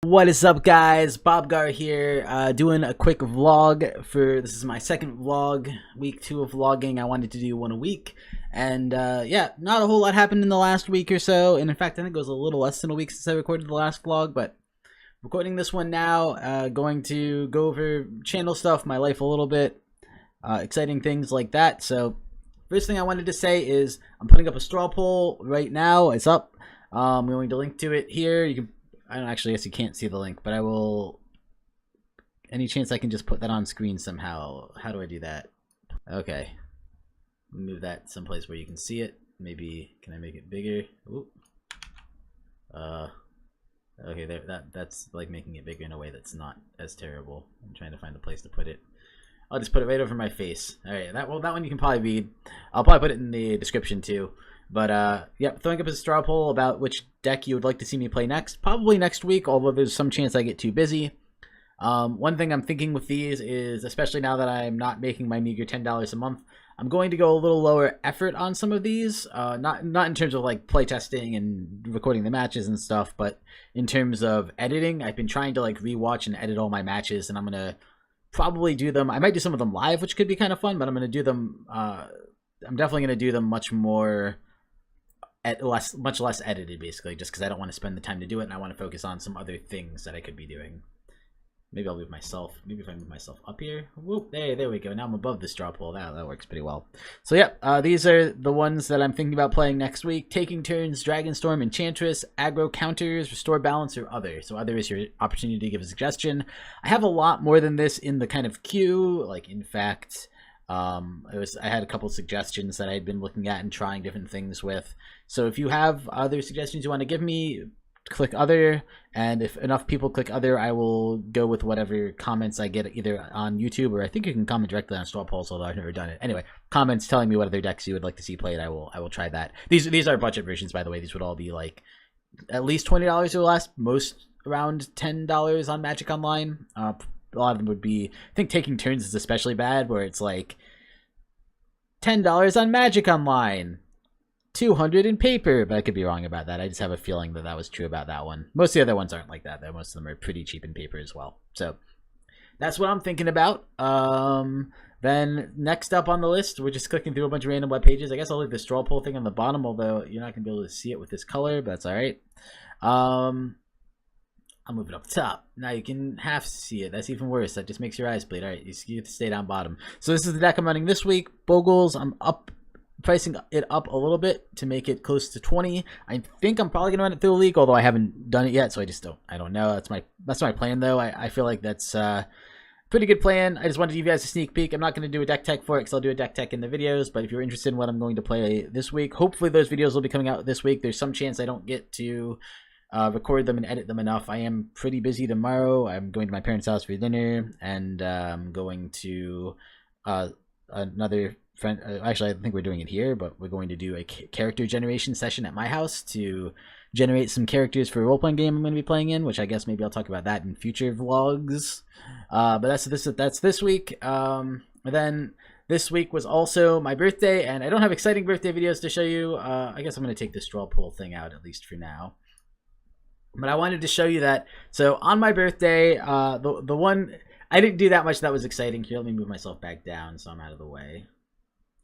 What is up, guys? Bobgar here, doing a quick vlog this is my second vlog, week 2 of vlogging. I wanted to do one a week, and yeah, not a whole lot happened in the last week or so, and in fact I think it was a little less than a week since I recorded the last vlog, but recording this one now, going to go over channel stuff, my life a little bit, exciting things like that. So first thing I wanted to say is I'm putting up a straw poll right now. It's up. I'm going to link to it here. You can I don't actually guess you can't see the link, but I will. Any chance I can just put that on screen somehow? How do I do that? Okay, move that someplace where you can see it. Maybe can I make it bigger? Ooh. Okay, there. That's like making it bigger in a way that's not as terrible. I'm trying to find a place to put it. I'll just put it right over my face. All right, that one you can probably read. I'll probably put it in the description too. But yep, throwing up a straw poll about which deck you would like to see me play next. Probably next week, although there's some chance I get too busy. One thing I'm thinking with these is, especially now that I'm not making my meager $10 a month, I'm going to go a little lower effort on some of these. Not in terms of like playtesting and recording the matches and stuff, but in terms of editing. I've been trying to like rewatch and edit all my matches, and I'm gonna probably do them. I might do some of them live, which could be kind of fun, but I'm gonna do them. I'm definitely gonna do them much more. Much less edited, basically, just because I don't want to spend the time to do it, and I want to focus on some other things that I could be doing. Maybe I'll move myself. Maybe if I move myself up here. Whoop! There we go. Now I'm above the straw poll. That works pretty well. So yeah, these are the ones that I'm thinking about playing next week: Taking Turns, Dragonstorm, Enchantress, Aggro Counters, Restore Balance, or Other. So Other is your opportunity to give a suggestion. I have a lot more than this in the kind of queue. Like, in fact, I had a couple suggestions that I had been looking at and trying different things with. So if you have other suggestions you want to give me, click Other, and if enough people click Other, I will go with whatever comments I get either on YouTube, or I think you can comment directly on straw polls, although I've never done it. Anyway, comments telling me what other decks you would like to see played. I will try that. These are budget versions, by the way. These would all be like at least $20 or less, most around $10 on Magic Online. A lot of them would be, I think Taking Turns is especially bad, where it's like $10 on Magic Online, $200 in paper, but I could be wrong about that. I just have a feeling that was true about that one. Most of the other ones aren't like that, though. Most of them are pretty cheap in paper as well. So that's what I'm thinking about. Then next up on the list, we're just clicking through a bunch of random web pages. I guess I'll leave the straw poll thing on the bottom, although you're not going to be able to see it with this color, but that's all right. I'll move it up top. Now you can half see it. That's even worse. That just makes your eyes bleed. All right, you have to stay down bottom. So this is the deck I'm running this week. Bogles, I'm pricing it up a little bit to make it close to 20. I think I'm probably gonna run it through a league, although I haven't done it yet, so I don't know. That's my plan though. I feel like that's pretty good plan. I just wanted to give you guys a sneak peek. I'm not going to do a deck tech for it because I'll do a deck tech in the videos, but if you're interested in what I'm going to play this week, hopefully those videos will be coming out this week. There's some chance I don't get to record them and edit them enough. I am pretty busy tomorrow. I'm going to my parents' house for dinner, and I'm going to another friend. Actually, I think we're doing it here, but we're going to do a character generation session at my house to generate some characters for a role-playing game I'm going to be playing in, which I guess maybe I'll talk about that in future vlogs. But that's this week. And then this week was also my birthday, and I don't have exciting birthday videos to show you. I guess I'm going to take the straw poll thing out, at least for now. But I wanted to show you that. So on my birthday, the one, I didn't do that much that was exciting. Here, let me move myself back down so I'm out of the way.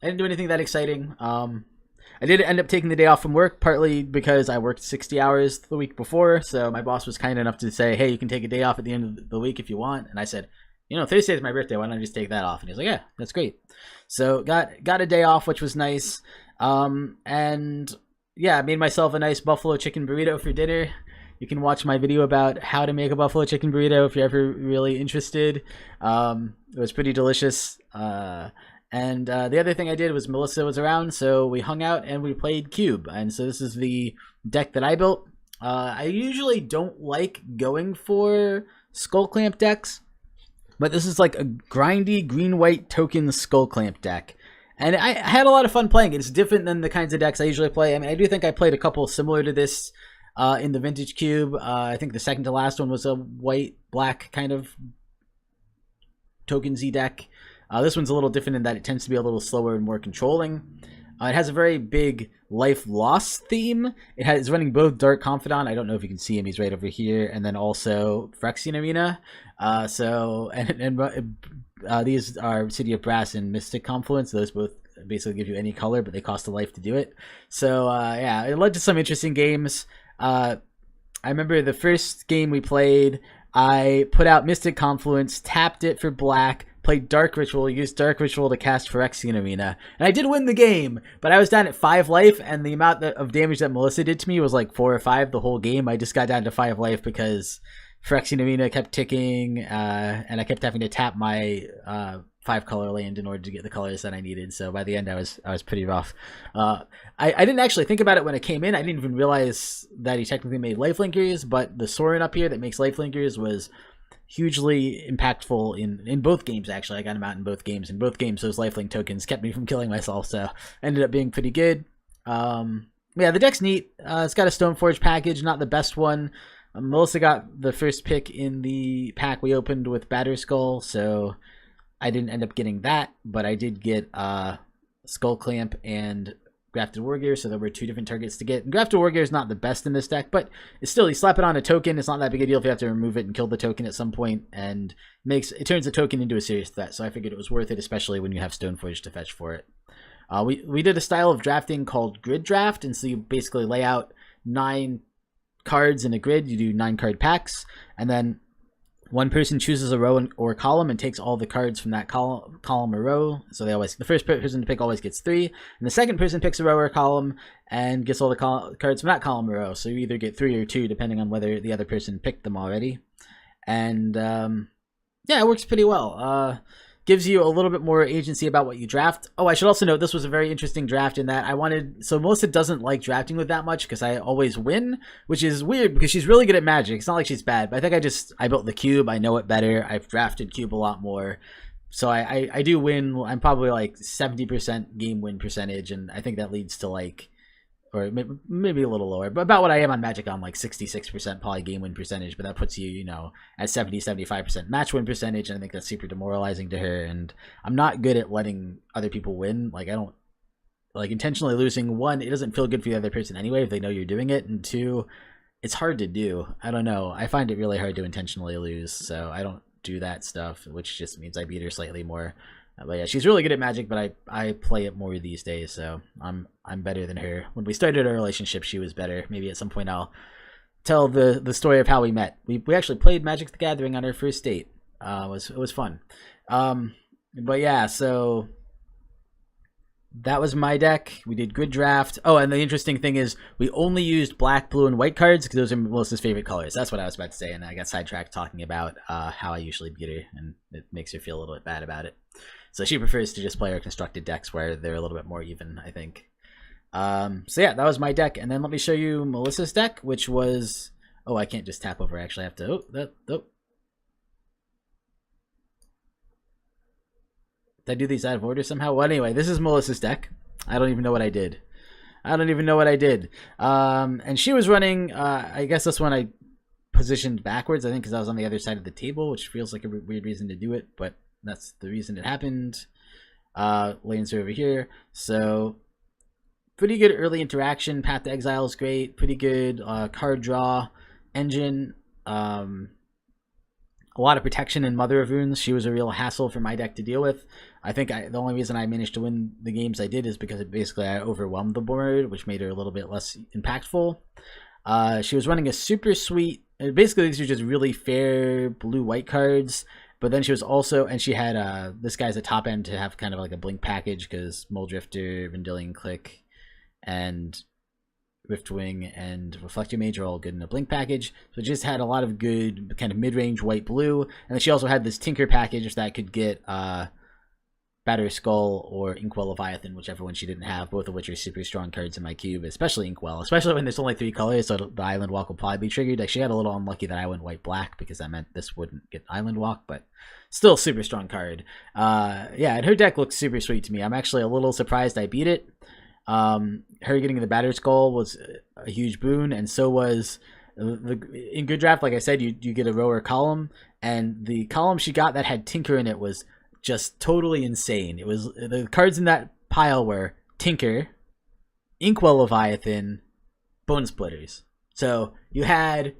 I didn't do anything that exciting. I did end up taking the day off from work, partly because I worked 60 hours the week before. So my boss was kind enough to say, hey, you can take a day off at the end of the week if you want. And I said, you know, Thursday is my birthday. Why don't I just take that off? And he was like, yeah, that's great. So got a day off, which was nice. And yeah, I made myself a nice buffalo chicken burrito for dinner. You can watch my video about how to make a buffalo chicken burrito if you're ever really interested. It was pretty delicious. And the other thing I did was Melissa was around, so we hung out and we played Cube. And so this is the deck that I built. I usually don't like going for Skull Clamp decks, but this is like a grindy green-white token Skull Clamp deck. And I had a lot of fun playing it. It's different than the kinds of decks I usually play. I mean, I do think I played a couple similar to this in the Vintage Cube. I think the second to last one was a white-black kind of token Z deck. This one's a little different in that it tends to be a little slower and more controlling. It has a very big life loss theme. It's running both Dark Confidant. I don't know if you can see him. He's right over here, and then also Phyrexian Arena. These are City of Brass and Mystic Confluence. Those both basically give you any color, but they cost a life to do it. So yeah, it led to some interesting games. I remember the first game we played, I put out Mystic Confluence, tapped it for black, played Dark Ritual, used Dark Ritual to cast Phyrexian Arena, and I did win the game, but I was down at 5 life, and the amount of damage that Melissa did to me was like 4 or 5 the whole game. I just got down to 5 life because Phyrexian Arena kept ticking, and I kept having to tap my 5-color land in order to get the colors that I needed. So by the end, I was pretty rough. I didn't actually think about it when it came in. I didn't even realize that he technically made lifelinkers, but the Sorin up here that makes lifelinkers was hugely impactful in both games. Actually, I got him out in both games. In both games, those lifelink tokens kept me from killing myself, so ended up being pretty good. Yeah, the deck's neat. It's got a Stoneforge package, not the best one. Melissa got the first pick in the pack we opened with Batterskull, so I didn't end up getting that, but I did get Skull Clamp and Grafted Wargear, so there were 2 different targets to get. And Grafted Wargear is not the best in this deck, but it's still, you slap it on a token, it's not that big a deal if you have to remove it and kill the token at some point, and it turns the token into a serious threat, so I figured it was worth it, especially when you have Stoneforge to fetch for it. We did a style of drafting called Grid Draft, and so you basically lay out 9 cards in a grid. You do 9 card packs, and then one person chooses a row or column and takes all the cards from that column or row. So the first person to pick always gets 3, and the second person picks a row or column and gets all the cards from that column or row. So you either get 3 or 2 depending on whether the other person picked them already. And yeah, it works pretty well. Gives you a little bit more agency about what you draft. Oh, I should also note this was a very interesting draft in that so Melissa doesn't like drafting with that much because I always win, which is weird because she's really good at Magic. It's not like she's bad, but I think I built the cube. I know it better. I've drafted cube a lot more. So I do win. I'm probably like 70% game win percentage, and I think that leads to like, or maybe a little lower, but about what I am on Magic. I'm like 66% probably game win percentage, but that puts you, at 70-75% match win percentage, and I think that's super demoralizing to her, and I'm not good at letting other people win. Like, I don't, like, intentionally losing. 1, it doesn't feel good for the other person anyway if they know you're doing it, and 2, it's hard to do. I don't know. I find it really hard to intentionally lose, so I don't do that stuff, which just means I beat her slightly more. But yeah, she's really good at Magic, but I play it more these days, so I'm better than her. When we started our relationship, she was better. Maybe at some point I'll tell the story of how we met. We actually played Magic the Gathering on our first date. It was fun. But yeah, so that was my deck. We did Grid Draft. Oh, and the interesting thing is we only used black, blue, and white cards because those are Melissa's favorite colors. That's what I was about to say, and I got sidetracked talking about how I usually beat her, and it makes her feel a little bit bad about it. So she prefers to just play our constructed decks where they're a little bit more even, I think. So yeah, that was my deck. And then let me show you Melissa's deck, which was... Oh, I can't just tap over. I actually have to... Did I do these out of order somehow? Well, anyway, this is Melissa's deck. I don't even know what I did. And she was running... I guess this one I positioned backwards, I think, because I was on the other side of the table, which feels like a weird reason to do it, but... That's the reason it happened. Lanes are over here. So, pretty good early interaction. Path to Exile is great. Pretty good card draw engine. A lot of protection in Mother of Runes. She was a real hassle for my deck to deal with. I think the only reason I managed to win the games I did is because I overwhelmed the board, which made her a little bit less impactful. She was running a super sweet... Basically, these are just really fair blue-white cards. But then she was also, and she had this guy's at top end to have kind of like a blink package because Muldrifter, Vendilion Click, and Riftwing and Reflector Mage are all good in a blink package. So it just had a lot of good kind of mid-range white-blue. And then she also had this Tinker package that could get Batterskull or Inkwell Leviathan, whichever one she didn't have, both of which are super strong cards in my cube, especially Inkwell, especially when there's only 3 colors, so the Island Walk will probably be triggered. Like, she got a little unlucky that I went white-black because that meant this wouldn't get Island Walk, but still super strong card. Yeah, and her deck looks super sweet to me. I'm actually a little surprised I beat it. Her getting the Batterskull was a huge boon, and so was... in Good Draft, like I said, you get a row or column, and the column she got that had Tinker in it was just totally insane. It was the cards in that pile were Tinker, Inkwell Leviathan, Bone Splitters. So you had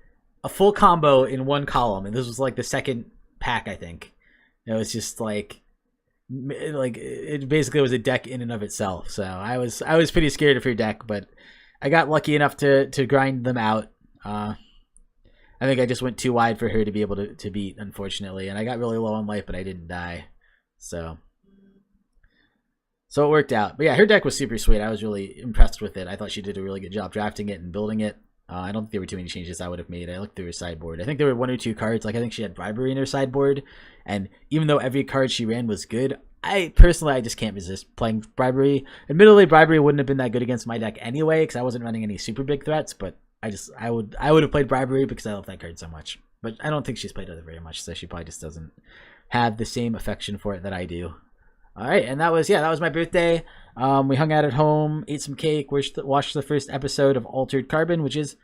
a full combo in one column, and this was like the second pack, I think. It was just like it basically was a deck in and of itself. So I was pretty scared of her deck, but I got lucky enough to grind them out. I think I just went too wide for her to be able to beat, unfortunately, and I got really low on life, but I didn't die. So it worked out. But yeah, her deck was super sweet. I was really impressed with it. I thought she did a really good job drafting it and building it. I don't think there were too many changes I would have made. I looked through her sideboard. I think there were 1 or 2 cards. Like, I think she had Bribery in her sideboard. And even though every card she ran was good, I just can't resist playing Bribery. Admittedly, Bribery wouldn't have been that good against my deck anyway, because I wasn't running any super big threats. But I would have played Bribery because I love that card so much. But I don't think she's played other very much, so she probably just doesn't have the same affection for it that I do. All right, and that was my birthday. We hung out at home, ate some cake, watched the first episode of Altered Carbon, which is,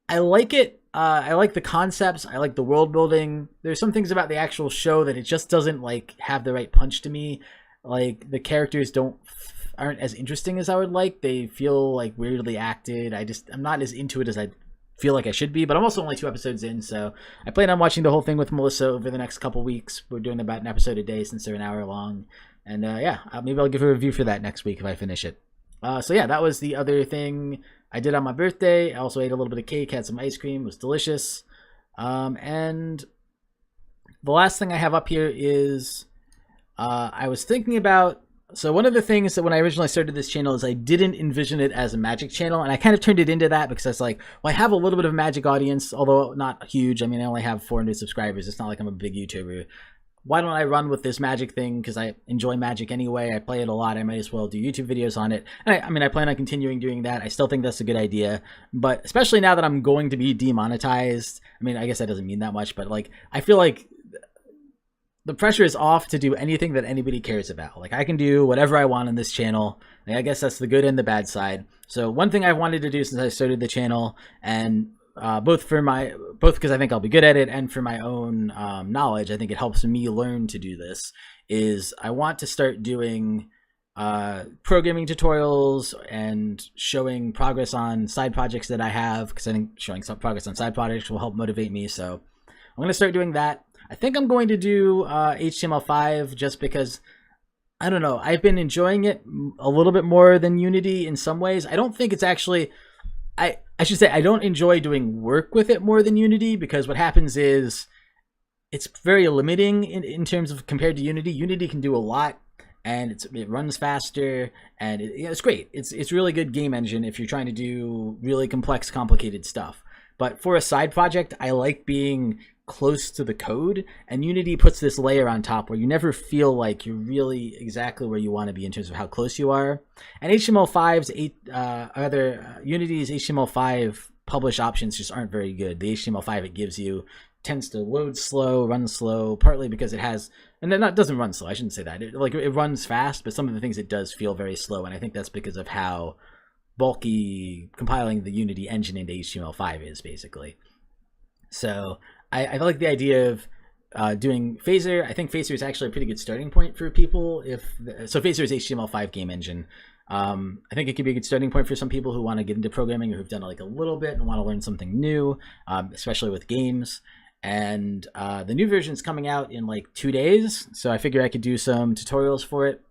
I like it. I like the concepts. I like the world building. There's some things about the actual show that it just doesn't like have the right punch to me. Like, the characters aren't as interesting as I would like. They feel like weirdly acted. I'm not as into it as I feel like I should be, but I'm also only 2 episodes in, so I plan on watching the whole thing with Melissa over the next couple weeks. We're doing about an episode a day since they're an hour long, and maybe I'll give a review for that next week if I finish it. So yeah, that was the other thing I did on my birthday. I also ate a little bit of cake, had some ice cream, it was delicious. And the last thing I have up here is I was thinking about, so one of the things that when I originally started this channel is I didn't envision it as a Magic channel, and I kind of turned it into that because I was like, well, I have a little bit of a Magic audience, although not huge. I mean, I only have 400 subscribers. It's not like I'm a big YouTuber. Why don't I run with this Magic thing? Because I enjoy Magic anyway. I play it a lot. I might as well do YouTube videos on it. And I plan on continuing doing that. I still think that's a good idea. But especially now that I'm going to be demonetized, I mean, I guess that doesn't mean that much, but like, I feel like the pressure is off to do anything that anybody cares about. Like, I can do whatever I want on this channel. I guess that's the good and the bad side. So one thing I've wanted to do since I started the channel, and both because I think I'll be good at it, and for my own knowledge, I think it helps me learn to do this, is I want to start doing programming tutorials and showing progress on side projects that I have, because I think showing some progress on side projects will help motivate me. So I'm going to start doing that. I think I'm going to do HTML5 just because, I don't know, I've been enjoying it a little bit more than Unity in some ways. I don't think it's actually, I should say I don't enjoy doing work with it more than Unity, because what happens is it's very limiting in terms of compared to Unity. Unity can do a lot, and it runs faster, and it's great. It's really good game engine if you're trying to do really complex, complicated stuff. But for a side project, I like being close to the code, and Unity puts this layer on top where you never feel like you're really exactly where you want to be in terms of how close you are. And HTML5's Unity's HTML5 publish options just aren't very good. The HTML5 it gives you tends to load slow, run slow, partly because it has, and then it doesn't run slow, I shouldn't say that. It runs fast, but some of the things it does feel very slow, and I think that's because of how bulky compiling the Unity engine into HTML5 is, basically. So I like the idea of doing Phaser. I think Phaser is actually a pretty good starting point for people. So Phaser is HTML5 game engine. I think it could be a good starting point for some people who want to get into programming or who've done it like a little bit and want to learn something new, especially with games. And the new version is coming out in like 2 days, so I figure I could do some tutorials for it.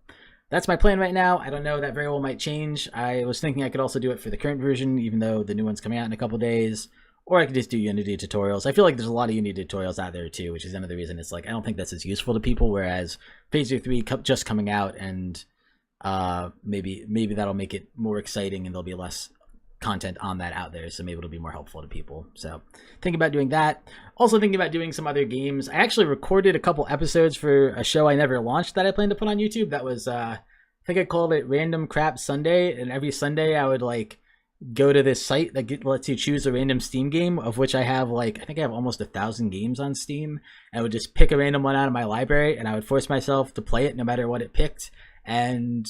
That's my plan right now. I don't know, that very well might change. I was thinking I could also do it for the current version, even though the new one's coming out in a couple days. Or I could just do Unity tutorials. I feel like there's a lot of Unity tutorials out there too, which is another reason it's like I don't think that's as useful to people, whereas Phaser 3 just coming out, and maybe that'll make it more exciting and there'll be less content on that out there, so maybe it'll be more helpful to people. So thinking about doing that. Also thinking about doing some other games. I actually recorded a couple episodes for a show I never launched that I plan to put on YouTube. That was I think I called it Random Crap Sunday, and every Sunday I would like go to this site that lets you choose a random Steam game, of which I have like, I think I have almost 1,000 games on Steam. I would just pick a random one out of my library, and I would force myself to play it no matter what it picked, and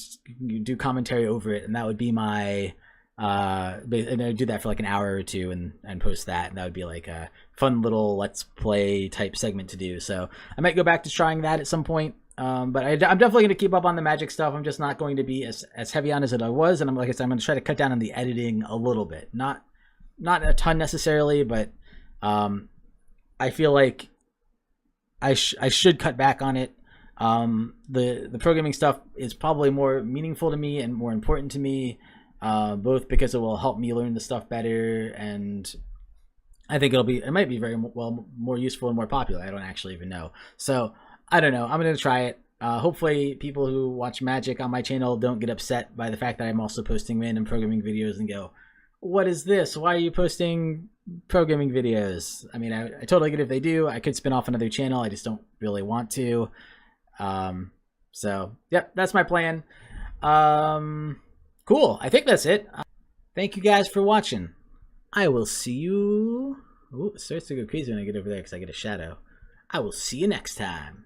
do commentary over it. And that would be my and I would do that for like an hour or two and post that, and that would be like a fun little let's play type segment to do. So I might go back to trying that at some point. But I'm definitely going to keep up on the Magic stuff. I'm just not going to be as heavy on as I was, and like I said, I'm going to try to cut down on the editing a little bit, not a ton necessarily, but I feel like I should cut back on it. The programming stuff is probably more meaningful to me and more important to me, both because it will help me learn the stuff better, and I think it might be very well more useful and more popular. I don't actually even know. So I don't know. I'm going to try it. Hopefully people who watch Magic on my channel don't get upset by the fact that I'm also posting random programming videos and go, what is this? Why are you posting programming videos? I mean, I totally get it if they do. I could spin off another channel. I just don't really want to. So yep, that's my plan. Cool. I think that's it. Thank you guys for watching. I will see you. Ooh, it starts to go crazy when I get over there because I get a shadow. I will see you next time.